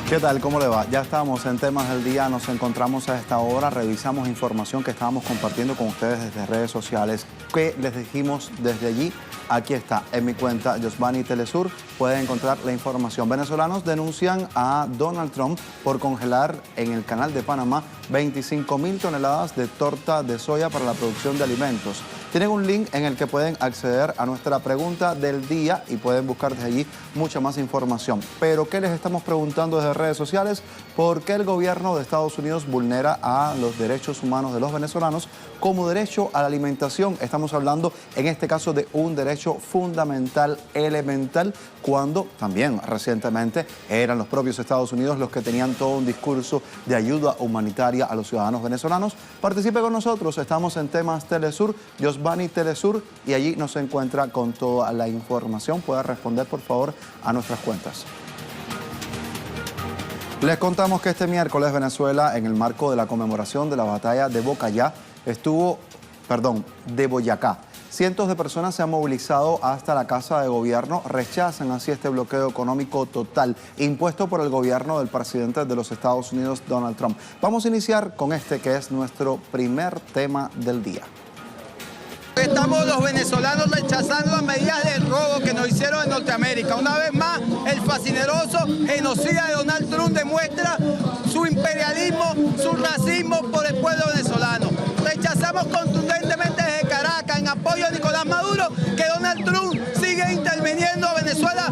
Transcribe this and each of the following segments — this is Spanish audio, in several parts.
¿Qué tal? ¿Cómo le va? Ya estamos en temas del día, nos encontramos a esta hora, revisamos información que estábamos compartiendo con ustedes desde redes sociales. ¿Qué les dijimos desde allí? Aquí está, en mi cuenta Yosvani Telesur, pueden encontrar la información. Venezolanos denuncian a Donald Trump por congelar en el Canal de Panamá 25.000 toneladas de torta de soya para la producción de alimentos. Tienen un link en el que pueden acceder a nuestra pregunta del día y pueden buscar desde allí mucha más información. Pero, ¿qué les estamos preguntando desde redes sociales? ¿Por qué el gobierno de Estados Unidos vulnera a los derechos humanos de los venezolanos como derecho a la alimentación? Estamos hablando, en este caso, de un derecho fundamental, elemental, cuando también recientemente eran los propios Estados Unidos los que tenían todo un discurso de ayuda humanitaria a los ciudadanos venezolanos. Participe con nosotros, estamos en Temas Telesur, Yosvani Telesur, y allí nos encuentra con toda la información. Puede responder, por favor, a nuestras cuentas. Les contamos que este miércoles Venezuela, en el marco de la conmemoración de la batalla de Boyacá, cientos de personas se han movilizado hasta la Casa de Gobierno, rechazan así este bloqueo económico total impuesto por el gobierno del presidente de los Estados Unidos, Donald Trump. Vamos a iniciar con este que es nuestro primer tema del día. Estamos los venezolanos rechazando las medidas del robo que nos hicieron en Norteamérica. Una vez más, el fascineroso genocida de Donald Trump demuestra su imperialismo, su racismo por el pueblo venezolano. Rechazamos contundentemente desde Caracas, en apoyo a Nicolás Maduro, que Donald Trump sigue interviniendo a Venezuela,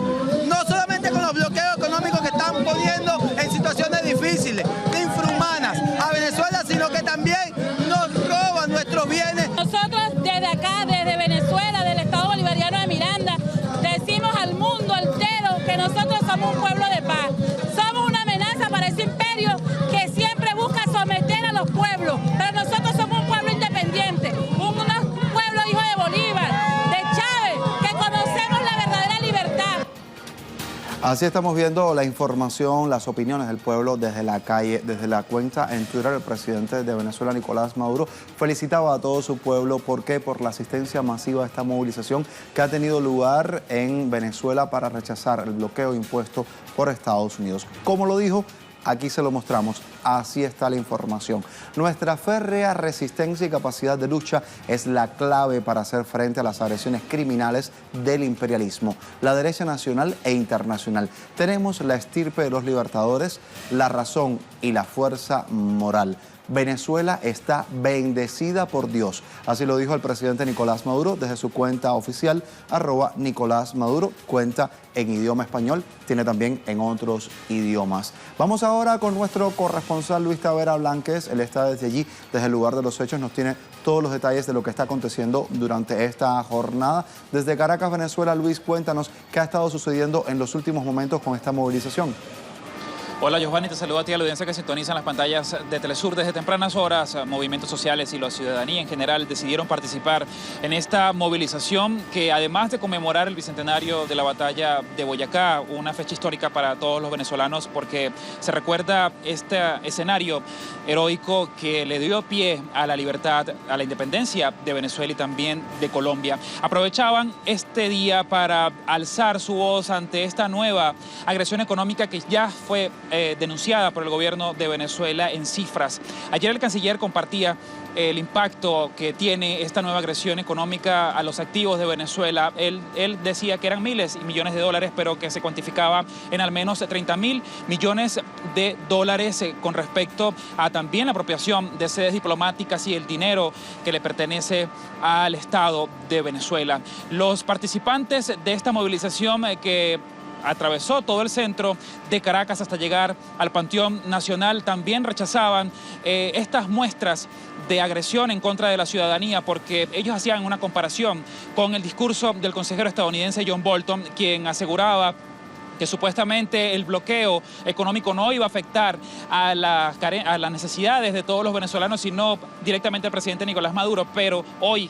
no solamente con los bloqueos económicos que están poniendo en situaciones difíciles, infrahumanas a Venezuela, sino que también nos roban nuestros bienes. Nosotros desde acá, desde Venezuela, del Estado Bolivariano de Miranda, decimos al mundo entero que nosotros somos un pueblo de paz. Somos una amenaza para ese imperio que siempre busca someter a los pueblos, pero nosotros somos un pueblo independiente, un pueblo hijo de Bolívar, de Chávez, que conocemos la verdadera libertad. Así estamos viendo la información, las opiniones del pueblo desde la calle, desde la cuenta en Twitter. El presidente de Venezuela, Nicolás Maduro, felicitaba a todo su pueblo. ¿Por qué? Por la asistencia masiva a esta movilización que ha tenido lugar en Venezuela para rechazar el bloqueo impuesto por Estados Unidos. Como lo dijo, aquí se lo mostramos, así está la información. Nuestra férrea resistencia y capacidad de lucha es la clave para hacer frente a las agresiones criminales del imperialismo, la derecha nacional e internacional. Tenemos la estirpe de los libertadores, la razón y la fuerza moral. Venezuela está bendecida por Dios. Así lo dijo el presidente Nicolás Maduro desde su cuenta oficial, @NicolásMaduro, cuenta en idioma español, tiene también en otros idiomas. Vamos ahora con nuestro corresponsal Luis Tavera Blanques. Él está desde allí, desde el lugar de los hechos, nos tiene todos los detalles de lo que está aconteciendo durante esta jornada. Desde Caracas, Venezuela, Luis, cuéntanos qué ha estado sucediendo en los últimos momentos con esta movilización. Hola, Yosvani, te saludo a ti, a la audiencia que sintoniza en las pantallas de Telesur. Desde tempranas horas, movimientos sociales y la ciudadanía en general decidieron participar en esta movilización que, además de conmemorar el bicentenario de la batalla de Boyacá, una fecha histórica para todos los venezolanos porque se recuerda este escenario heroico que le dio pie a la libertad, a la independencia de Venezuela y también de Colombia. Aprovechaban este día para alzar su voz ante esta nueva agresión económica que ya fue denunciada por el gobierno de Venezuela en cifras. Ayer el canciller compartía el impacto que tiene esta nueva agresión económica a los activos de Venezuela. Él decía que eran miles y millones de dólares, pero que se cuantificaba en al menos 30.000 millones de dólares con respecto a también la apropiación de sedes diplomáticas y el dinero que le pertenece al Estado de Venezuela. Los participantes de esta movilización que atravesó todo el centro de Caracas hasta llegar al Panteón Nacional también rechazaban estas muestras de agresión en contra de la ciudadanía, porque ellos hacían una comparación con el discurso del consejero estadounidense John Bolton, quien aseguraba que supuestamente el bloqueo económico no iba a afectar a las necesidades de todos los venezolanos, sino directamente al presidente Nicolás Maduro. Pero hoy,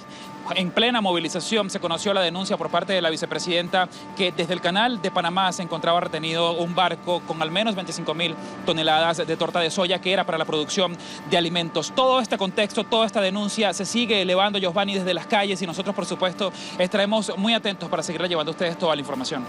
en plena movilización, se conoció la denuncia por parte de la vicepresidenta que desde el Canal de Panamá se encontraba retenido un barco con al menos 25.000 toneladas de torta de soya que era para la producción de alimentos. Todo este contexto, toda esta denuncia se sigue elevando, Yosvani, desde las calles, y nosotros, por supuesto, estaremos muy atentos para seguirle llevando a ustedes toda la información.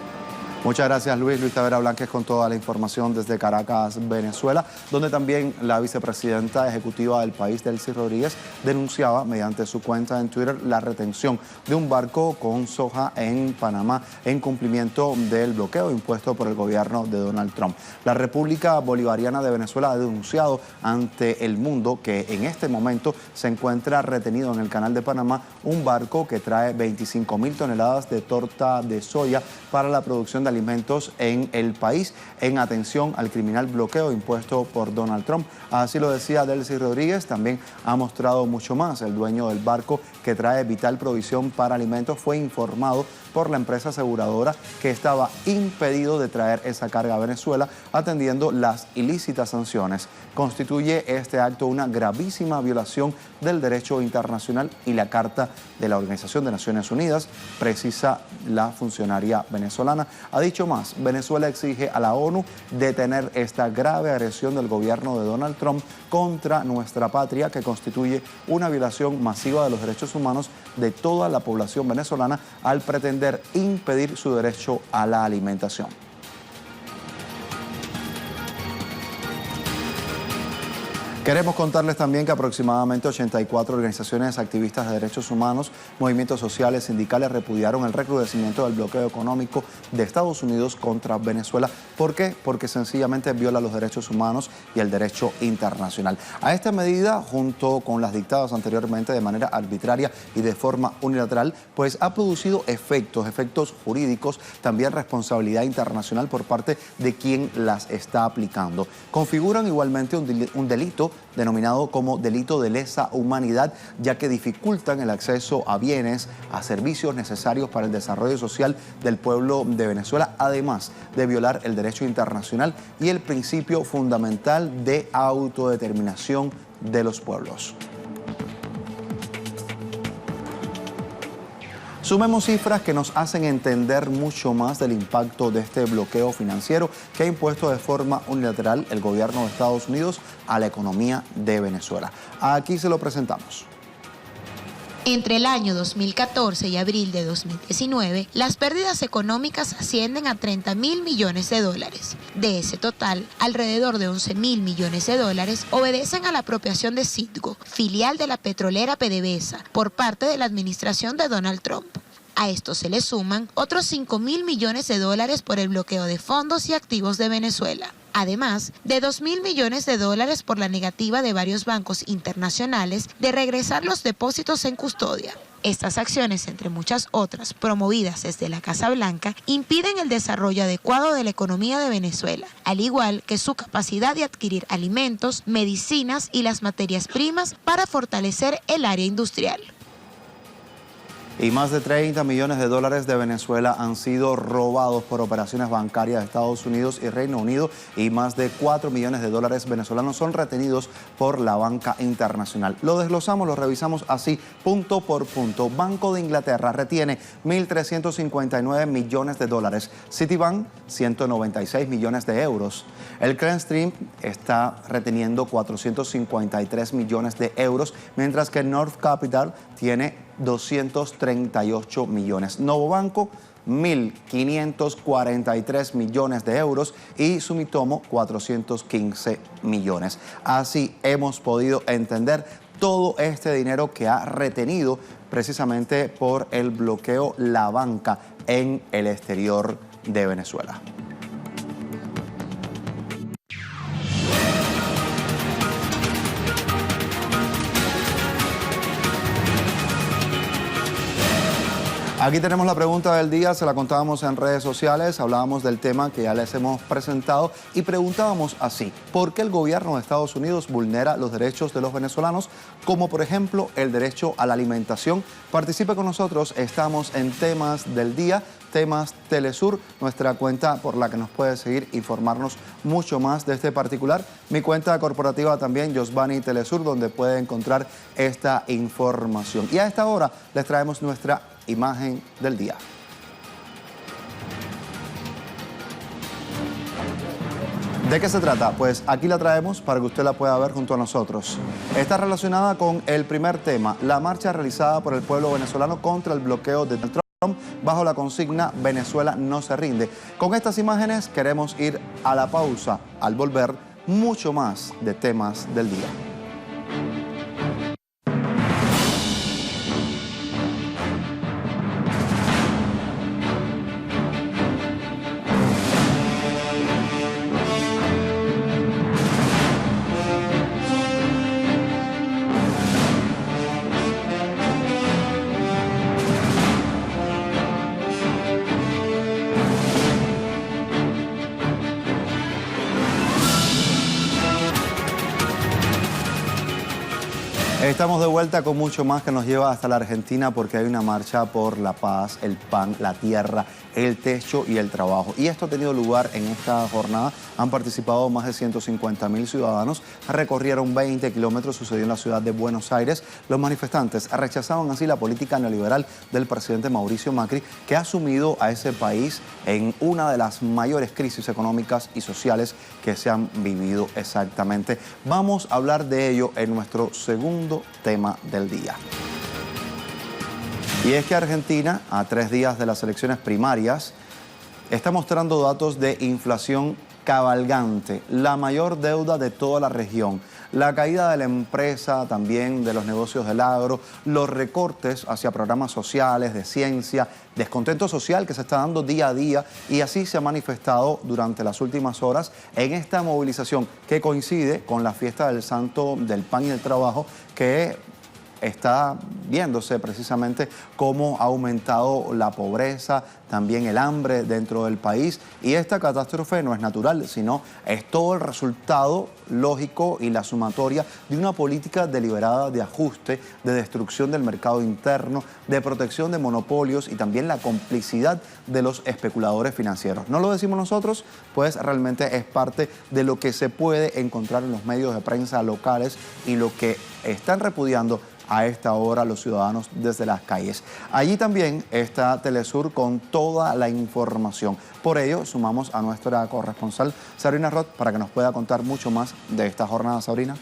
Muchas gracias, Luis Tavera Blanques, con toda la información desde Caracas, Venezuela, donde también la vicepresidenta ejecutiva del país, Delcy Rodríguez, denunciaba mediante su cuenta en Twitter la retención de un barco con soja en Panamá en cumplimiento del bloqueo impuesto por el gobierno de Donald Trump. La República Bolivariana de Venezuela ha denunciado ante el mundo que en este momento se encuentra retenido en el Canal de Panamá un barco que trae 25.000 toneladas de torta de soya para la producción de alimentos en el país, en atención al criminal bloqueo impuesto por Donald Trump. Así lo decía Delcy Rodríguez. También ha mostrado mucho más. El dueño del barco que trae vital provisión para alimentos fue informado por la empresa aseguradora que estaba impedido de traer esa carga a Venezuela, atendiendo las ilícitas sanciones. Constituye este acto una gravísima violación del derecho internacional y la Carta de la Organización de Naciones Unidas, precisa la funcionaria venezolana. Ha dicho más, Venezuela exige a la ONU detener esta grave agresión del gobierno de Donald Trump contra nuestra patria, que constituye una violación masiva de los derechos humanos de toda la población venezolana al pretender impedir su derecho a la alimentación. Queremos contarles también que aproximadamente 84 organizaciones activistas de derechos humanos, movimientos sociales, sindicales repudiaron el recrudecimiento del bloqueo económico de Estados Unidos contra Venezuela. ¿Por qué? Porque sencillamente viola los derechos humanos y el derecho internacional. A esta medida, junto con las dictadas anteriormente de manera arbitraria y de forma unilateral, pues ha producido efectos jurídicos, también responsabilidad internacional por parte de quien las está aplicando. Configuran igualmente un delito denominado como delito de lesa humanidad, ya que dificultan el acceso a bienes, a servicios necesarios para el desarrollo social del pueblo de Venezuela, además de violar el derecho internacional y el principio fundamental de autodeterminación de los pueblos. Sumemos cifras que nos hacen entender mucho más del impacto de este bloqueo financiero que ha impuesto de forma unilateral el gobierno de Estados Unidos a la economía de Venezuela. Aquí se lo presentamos. Entre el año 2014 y abril de 2019, las pérdidas económicas ascienden a 30.000 millones de dólares. De ese total, alrededor de 11.000 millones de dólares obedecen a la apropiación de Citgo, filial de la petrolera PDVSA, por parte de la administración de Donald Trump. A esto se le suman otros 5.000 millones de dólares por el bloqueo de fondos y activos de Venezuela. Además de 2.000 millones de dólares por la negativa de varios bancos internacionales de regresar los depósitos en custodia. Estas acciones, entre muchas otras, promovidas desde la Casa Blanca, impiden el desarrollo adecuado de la economía de Venezuela, al igual que su capacidad de adquirir alimentos, medicinas y las materias primas para fortalecer el área industrial. Y más de 30 millones de dólares de Venezuela han sido robados por operaciones bancarias de Estados Unidos y Reino Unido, y más de 4 millones de dólares venezolanos son retenidos por la banca internacional. Lo desglosamos, lo revisamos así, punto por punto. Banco de Inglaterra retiene 1.359 millones de dólares. Citibank, 196 millones de euros. El Clearstream está reteniendo 453 millones de euros, mientras que North Capital tiene 238 millones. Novo Banco, 1.543 millones de euros y Sumitomo, 415 millones. Así hemos podido entender todo este dinero que ha retenido precisamente por el bloqueo la banca en el exterior de Venezuela. Aquí tenemos la pregunta del día, se la contábamos en redes sociales, hablábamos del tema que ya les hemos presentado y preguntábamos así: ¿por qué el gobierno de Estados Unidos vulnera los derechos de los venezolanos, como por ejemplo el derecho a la alimentación? Participe con nosotros, estamos en Temas del Día, Temas Telesur, nuestra cuenta por la que nos puede seguir, informarnos mucho más de este particular. Mi cuenta corporativa también, Yosvani Telesur, donde puede encontrar esta información. Y a esta hora les traemos nuestra imagen del día. ¿De qué se trata? Pues aquí la traemos para que usted la pueda ver junto a nosotros. Está relacionada con el primer tema, la marcha realizada por el pueblo venezolano contra el bloqueo de Donald Trump bajo la consigna Venezuela no se rinde. Con estas imágenes queremos ir a la pausa. Al volver, mucho más de temas del día. Estamos de vuelta con mucho más que nos lleva hasta la Argentina porque hay una marcha por la paz, el pan, la tierra, el techo y el trabajo. Y esto ha tenido lugar en esta jornada. Han participado más de 150.000 ciudadanos. Recorrieron 20 kilómetros, sucedió en la ciudad de Buenos Aires. Los manifestantes rechazaban así la política neoliberal del presidente Mauricio Macri, que ha sumido a ese país en una de las mayores crisis económicas y sociales que se han vivido exactamente. Vamos a hablar de ello en nuestro segundo tema del día. Y es que Argentina, a 3 días de las elecciones primarias, está mostrando datos de inflación cabalgante, la mayor deuda de toda la región, la caída de la empresa, también de los negocios del agro, los recortes hacia programas sociales, de ciencia, descontento social que se está dando día a día, y así se ha manifestado durante las últimas horas en esta movilización que coincide con la fiesta del Santo del Pan y del Trabajo, que está viéndose precisamente cómo ha aumentado la pobreza, también el hambre dentro del país. Y esta catástrofe no es natural, sino es todo el resultado lógico y la sumatoria de una política deliberada de ajuste, de destrucción del mercado interno, de protección de monopolios y también la complicidad de los especuladores financieros. No lo decimos nosotros, pues realmente es parte de lo que se puede encontrar en los medios de prensa locales y lo que están repudiando a esta hora los ciudadanos desde las calles. Allí también está Telesur con toda la información. Por ello, sumamos a nuestra corresponsal Sabrina Roth para que nos pueda contar mucho más de esta jornada. Sabrina.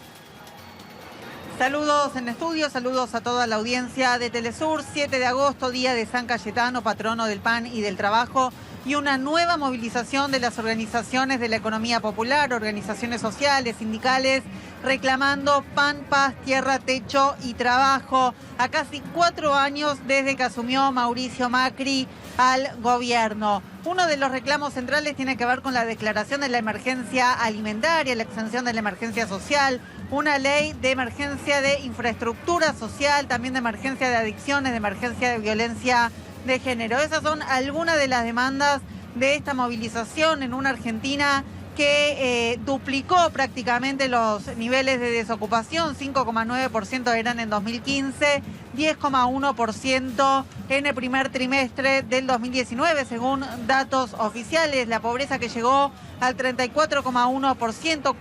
Saludos en estudio, saludos a toda la audiencia de Telesur. 7 de agosto, día de San Cayetano, patrono del pan y del trabajo, y una nueva movilización de las organizaciones de la economía popular, organizaciones sociales, sindicales, reclamando pan, paz, tierra, techo y trabajo, a casi 4 años desde que asumió Mauricio Macri al gobierno. Uno de los reclamos centrales tiene que ver con la declaración de la emergencia alimentaria, la extensión de la emergencia social, una ley de emergencia de infraestructura social, también de emergencia de adicciones, de emergencia de violencia de género. Esas son algunas de las demandas de esta movilización en una Argentina que duplicó prácticamente los niveles de desocupación. 5,9% eran en 2015, 10,1% en el primer trimestre del 2019, según datos oficiales. La pobreza que llegó al 34,1%,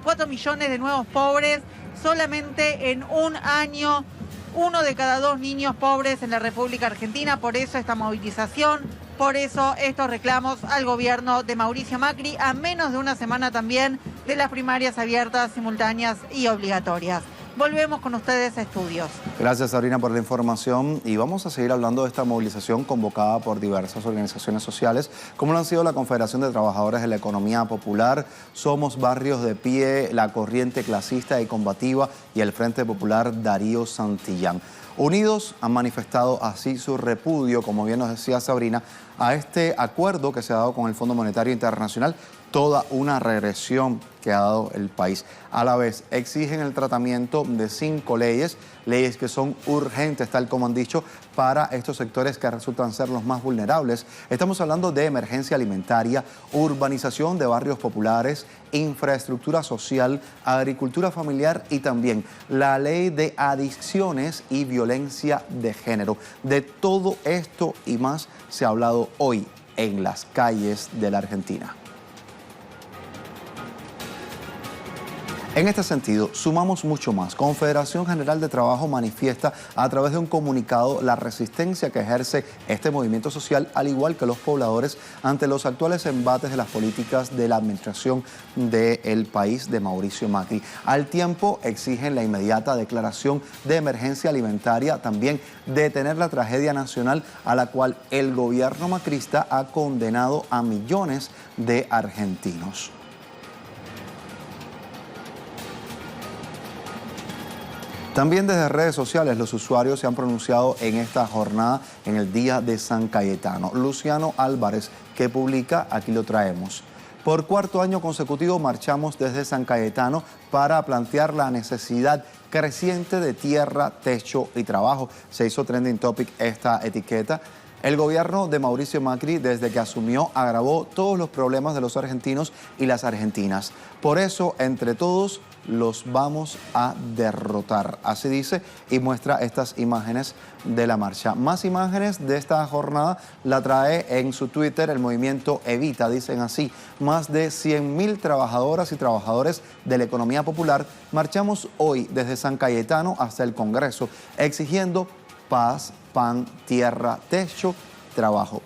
4 millones de nuevos pobres solamente en un año. 1 de cada 2 niños pobres en la República Argentina. Por eso esta movilización, por eso estos reclamos al gobierno de Mauricio Macri, a menos de una semana también de las primarias abiertas, simultáneas y obligatorias. Volvemos con ustedes a estudios. Gracias, Sabrina, por la información. Y vamos a seguir hablando de esta movilización convocada por diversas organizaciones sociales, como lo han sido la Confederación de Trabajadores de la Economía Popular, Somos Barrios de Pie, la Corriente Clasista y Combativa y el Frente Popular Darío Santillán. Unidos han manifestado así su repudio, como bien nos decía Sabrina, a este acuerdo que se ha dado con el Fondo Monetario Internacional, toda una regresión que ha dado el país. A la vez, exigen el tratamiento de 5 leyes que son urgentes, tal como han dicho, para estos sectores que resultan ser los más vulnerables. Estamos hablando de emergencia alimentaria, urbanización de barrios populares, infraestructura social, agricultura familiar y también la ley de adicciones y violencia de género. De todo esto y más se ha hablado hoy en las calles de la Argentina. En este sentido, sumamos mucho más. Confederación General de Trabajo manifiesta a través de un comunicado la resistencia que ejerce este movimiento social, al igual que los pobladores, ante los actuales embates de las políticas de la administración del país de Mauricio Macri. Al tiempo, exigen la inmediata declaración de emergencia alimentaria, también detener la tragedia nacional a la cual el gobierno macrista ha condenado a millones de argentinos. También desde redes sociales los usuarios se han pronunciado en esta jornada en el Día de San Cayetano. Luciano Álvarez, que publica, aquí lo traemos. Por cuarto año consecutivo marchamos desde San Cayetano para plantear la necesidad creciente de tierra, techo y trabajo. Se hizo trending topic esta etiqueta. El gobierno de Mauricio Macri, desde que asumió, agravó todos los problemas de los argentinos y las argentinas. Por eso, entre todos, los vamos a derrotar. Así dice y muestra estas imágenes de la marcha. Más imágenes de esta jornada la trae en su Twitter el movimiento Evita. Dicen así: más de 100.000 trabajadoras y trabajadores de la economía popular marchamos hoy desde San Cayetano hasta el Congreso, exigiendo paz, pan, tierra, techo, trabajo.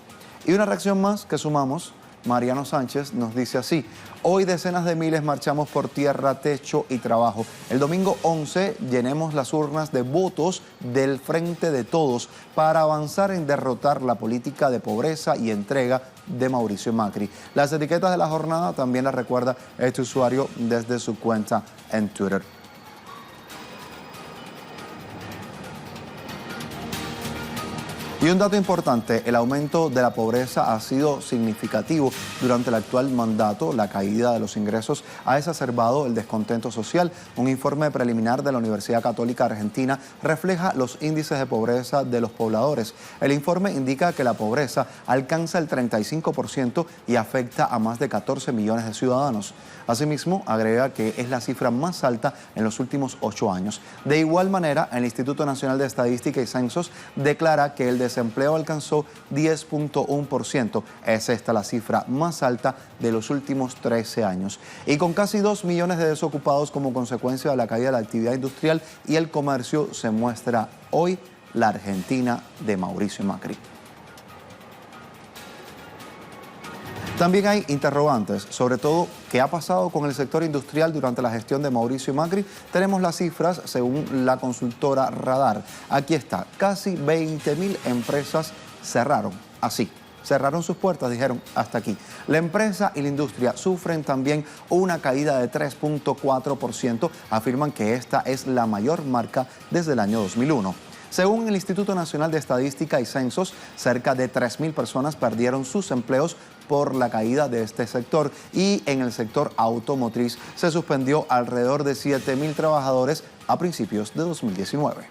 Y una reacción más que sumamos, Mariano Sánchez nos dice así: hoy decenas de miles marchamos por tierra, techo y trabajo. El domingo 11 llenemos las urnas de votos del Frente de Todos para avanzar en derrotar la política de pobreza y entrega de Mauricio Macri. Las etiquetas de la jornada también las recuerda este usuario desde su cuenta en Twitter. Y un dato importante, el aumento de la pobreza ha sido significativo durante el actual mandato. La caída de los ingresos ha exacerbado el descontento social. Un informe preliminar de la Universidad Católica Argentina refleja los índices de pobreza de los pobladores. El informe indica que la pobreza alcanza el 35% y afecta a más de 14 millones de ciudadanos. Asimismo, agrega que es la cifra más alta en los últimos 8 años. De igual manera, el Instituto Nacional de Estadística y Censos declara que el desempleo alcanzó 10.1%. Es esta la cifra más alta de los últimos 13 años. Y con casi 2 millones de desocupados como consecuencia de la caída de la actividad industrial y el comercio, se muestra hoy la Argentina de Mauricio Macri. También hay interrogantes, sobre todo, ¿qué ha pasado con el sector industrial durante la gestión de Mauricio Macri? Tenemos las cifras según la consultora Radar. Aquí está, casi 20.000 empresas cerraron, así. Cerraron sus puertas, dijeron hasta aquí. La empresa y la industria sufren también una caída de 3.4%. Afirman que esta es la mayor marca desde el año 2001. Según el Instituto Nacional de Estadística y Censos, cerca de 3.000 personas perdieron sus empleos por la caída de este sector, y en el sector automotriz se suspendió alrededor de 7.000 trabajadores a principios de 2019.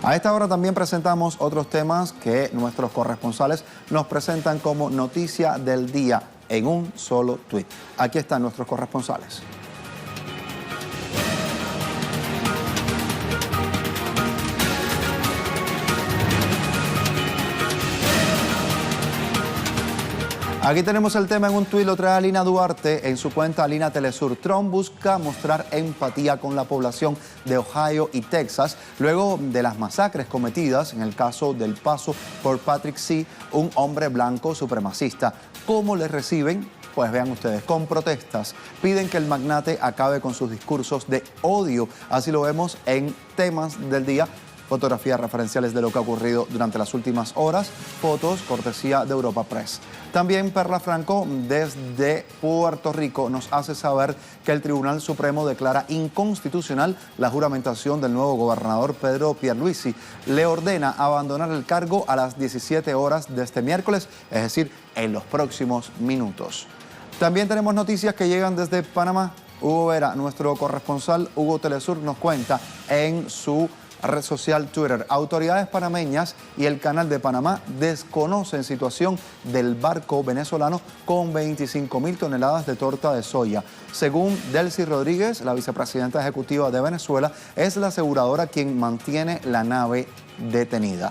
A esta hora también presentamos otros temas que nuestros corresponsales nos presentan como noticia del día en un solo tuit. Aquí están nuestros corresponsales. Aquí tenemos el tema en un tuit, lo trae Alina Duarte en su cuenta Alina Telesur. Trump busca mostrar empatía con la población de Ohio y Texas luego de las masacres cometidas en el caso del paso por Patrick C., un hombre blanco supremacista. ¿Cómo le reciben? Pues vean ustedes, con protestas. Piden que el magnate acabe con sus discursos de odio. Así lo vemos en temas del día. Fotografías referenciales de lo que ha ocurrido durante las últimas horas, fotos cortesía de Europa Press. También Perla Franco desde Puerto Rico nos hace saber que el Tribunal Supremo declara inconstitucional la juramentación del nuevo gobernador Pedro Pierluisi. Le ordena abandonar el cargo a las 17 horas de este miércoles, es decir, en los próximos minutos. También tenemos noticias que llegan desde Panamá. Hugo Vera, nuestro corresponsal Hugo Telesur, nos cuenta en su red social Twitter: autoridades panameñas y el Canal de Panamá desconocen situación del barco venezolano con 25.000 toneladas de torta de soya. Según Delcy Rodríguez, la vicepresidenta ejecutiva de Venezuela, es la aseguradora quien mantiene la nave detenida.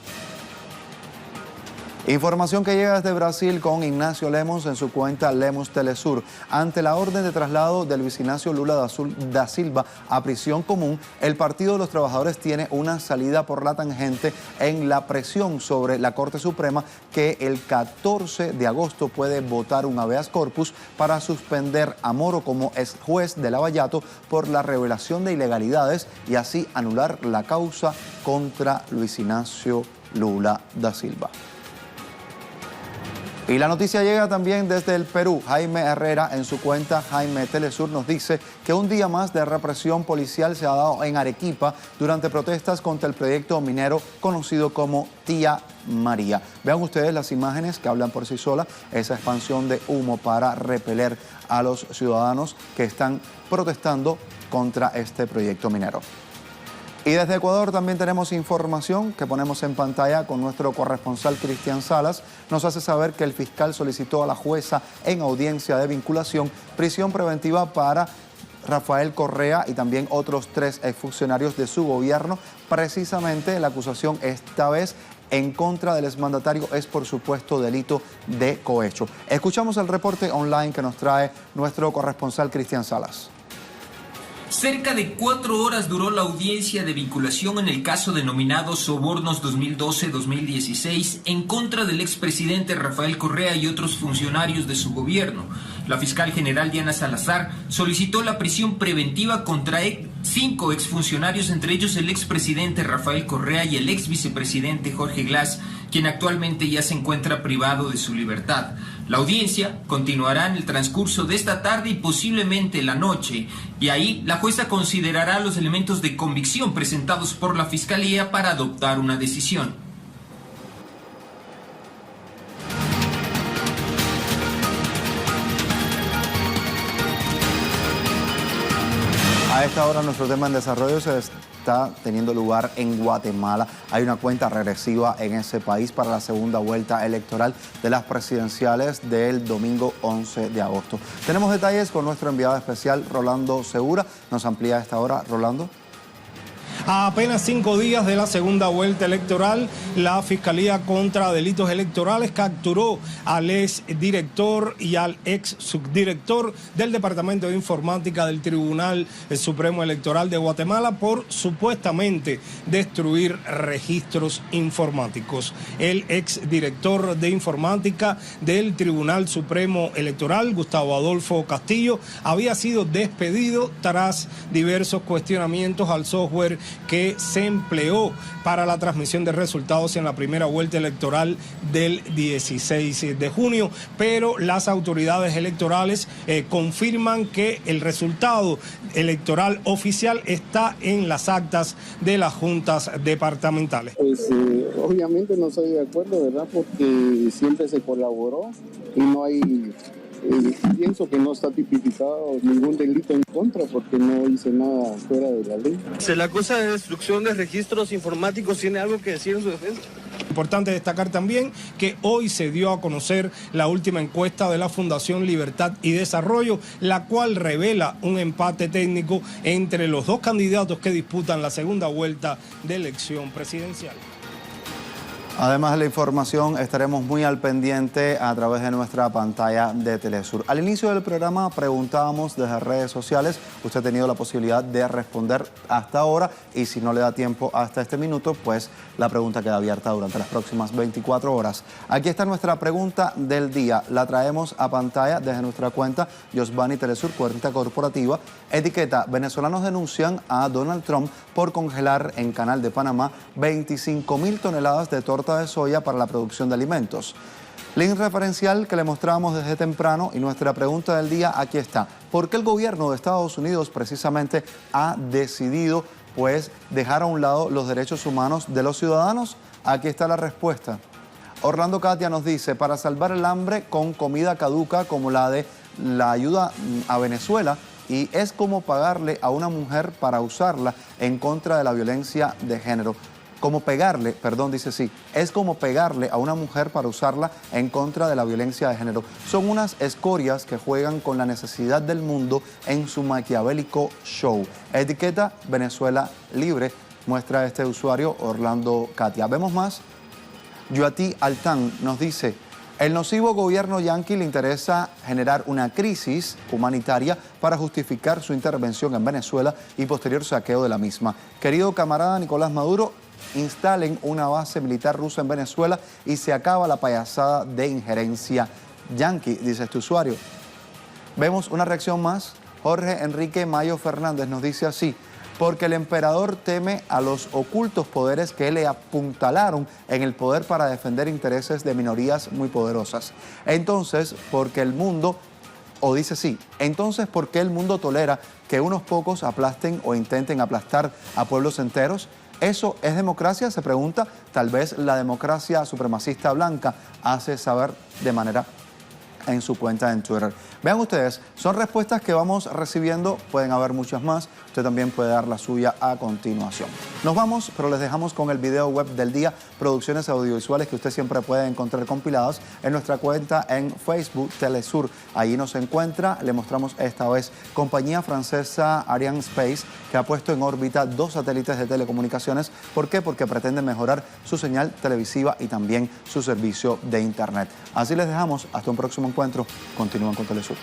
Información que llega desde Brasil con Ignacio Lemos en su cuenta Lemos Telesur. Ante la orden de traslado de Luis Ignacio Lula da Silva a prisión común, el Partido de los Trabajadores tiene una salida por la tangente en la presión sobre la Corte Suprema, que el 14 de agosto puede votar un habeas corpus para suspender a Moro como ex juez de Lavallato por la revelación de ilegalidades y así anular la causa contra Luis Ignacio Lula da Silva. Y la noticia llega también desde el Perú. Jaime Herrera, en su cuenta Jaime Telesur, nos dice que un día más de represión policial se ha dado en Arequipa durante protestas contra el proyecto minero conocido como Tía María. Vean ustedes las imágenes que hablan por sí solas, esa expansión de humo para repeler a los ciudadanos que están protestando contra este proyecto minero. Y desde Ecuador también tenemos información que ponemos en pantalla con nuestro corresponsal Cristian Salas. Nos hace saber que el fiscal solicitó a la jueza en audiencia de vinculación prisión preventiva para Rafael Correa y también otros 3 exfuncionarios de su gobierno. Precisamente la acusación esta vez en contra del exmandatario es por supuesto delito de cohecho. Escuchamos el reporte online que nos trae nuestro corresponsal Cristian Salas. Cerca de 4 horas duró la audiencia de vinculación en el caso denominado Sobornos 2012-2016 en contra del expresidente Rafael Correa y otros funcionarios de su gobierno. La fiscal general Diana Salazar solicitó la prisión preventiva contra 5 exfuncionarios, entre ellos el expresidente Rafael Correa y el exvicepresidente Jorge Glass, quien actualmente ya se encuentra privado de su libertad. La audiencia continuará en el transcurso de esta tarde y posiblemente la noche, y ahí la jueza considerará los elementos de convicción presentados por la Fiscalía para adoptar una decisión. A esta hora nuestro tema en desarrollo se está teniendo lugar en Guatemala. Hay una cuenta regresiva en ese país para la segunda vuelta electoral de las presidenciales del domingo 11 de agosto. Tenemos detalles con nuestro enviado especial Rolando Segura. Nos amplía a esta hora, Rolando. A apenas 5 días de la segunda vuelta electoral, la Fiscalía contra Delitos Electorales capturó al ex director y al ex subdirector del Departamento de Informática del Tribunal Supremo Electoral de Guatemala por supuestamente destruir registros informáticos. El ex director de Informática del Tribunal Supremo Electoral, Gustavo Adolfo Castillo, había sido despedido tras diversos cuestionamientos al software que se empleó para la transmisión de resultados en la primera vuelta electoral del 16 de junio, pero las autoridades electorales confirman que el resultado electoral oficial está en las actas de las juntas departamentales. Pues obviamente no estoy de acuerdo, ¿verdad? Porque siempre se colaboró y no hay... pienso que no está tipificado ningún delito en contra porque no hice nada fuera de la ley. Se le acusa de destrucción de registros informáticos. ¿Tiene algo que decir en su defensa? Importante destacar también que hoy se dio a conocer la última encuesta de la Fundación Libertad y Desarrollo, la cual revela un empate técnico entre los 2 candidatos que disputan la segunda vuelta de elección presidencial. Además de la información, estaremos muy al pendiente a través de nuestra pantalla de Telesur. Al inicio del programa preguntábamos desde redes sociales, usted ha tenido la posibilidad de responder hasta ahora y si no le da tiempo hasta este minuto, pues la pregunta queda abierta durante las próximas 24 horas. Aquí está nuestra pregunta del día, la traemos a pantalla desde nuestra cuenta Yosvani Telesur, cuenta corporativa. Etiqueta: venezolanos denuncian a Donald Trump por congelar en Canal de Panamá 25.000 toneladas de torta de soya para la producción de alimentos. Link referencial que le mostramos desde temprano y nuestra pregunta del día aquí está. ¿Por qué el gobierno de Estados Unidos precisamente ha decidido dejar a un lado los derechos humanos de los ciudadanos? Aquí está la respuesta. Orlando Katia nos dice: para salvar el hambre con comida caduca como la de la ayuda a Venezuela, y es como pagarle a una mujer para usarla en contra de la violencia de género. Es como pegarle a una mujer para usarla en contra de la violencia de género. Son unas escorias que juegan con la necesidad del mundo en su maquiavélico show. Etiqueta Venezuela Libre, muestra este usuario Orlando Katia. ¿Vemos más? Yuati Altán nos dice: el nocivo gobierno yanqui le interesa generar una crisis humanitaria para justificar su intervención en Venezuela y posterior saqueo de la misma. Querido camarada Nicolás Maduro, instalen una base militar rusa en Venezuela y se acaba la payasada de injerencia yanqui, dice este usuario. Vemos una reacción más. Jorge Enrique Mayo Fernández nos dice así: porque el emperador teme a los ocultos poderes que le apuntalaron en el poder para defender intereses de minorías muy poderosas. Entonces, porque el mundo, o dice sí, entonces, ¿por qué el mundo tolera que unos pocos aplasten o intenten aplastar a pueblos enteros? ¿Eso es democracia?, se pregunta. Tal vez la democracia supremacista blanca hace saber de manera en su cuenta en Twitter. Vean ustedes, son respuestas que vamos recibiendo, pueden haber muchas más, usted también puede dar la suya a continuación. Nos vamos, pero les dejamos con el video web del día, producciones audiovisuales que usted siempre puede encontrar compiladas en nuestra cuenta en Facebook, Telesur. Ahí nos encuentra, le mostramos esta vez compañía francesa Arianespace, que ha puesto en órbita 2 satélites de telecomunicaciones. ¿Por qué? Porque pretende mejorar su señal televisiva y también su servicio de internet. Así les dejamos, hasta un próximo encuentro. Continúan con Telesur.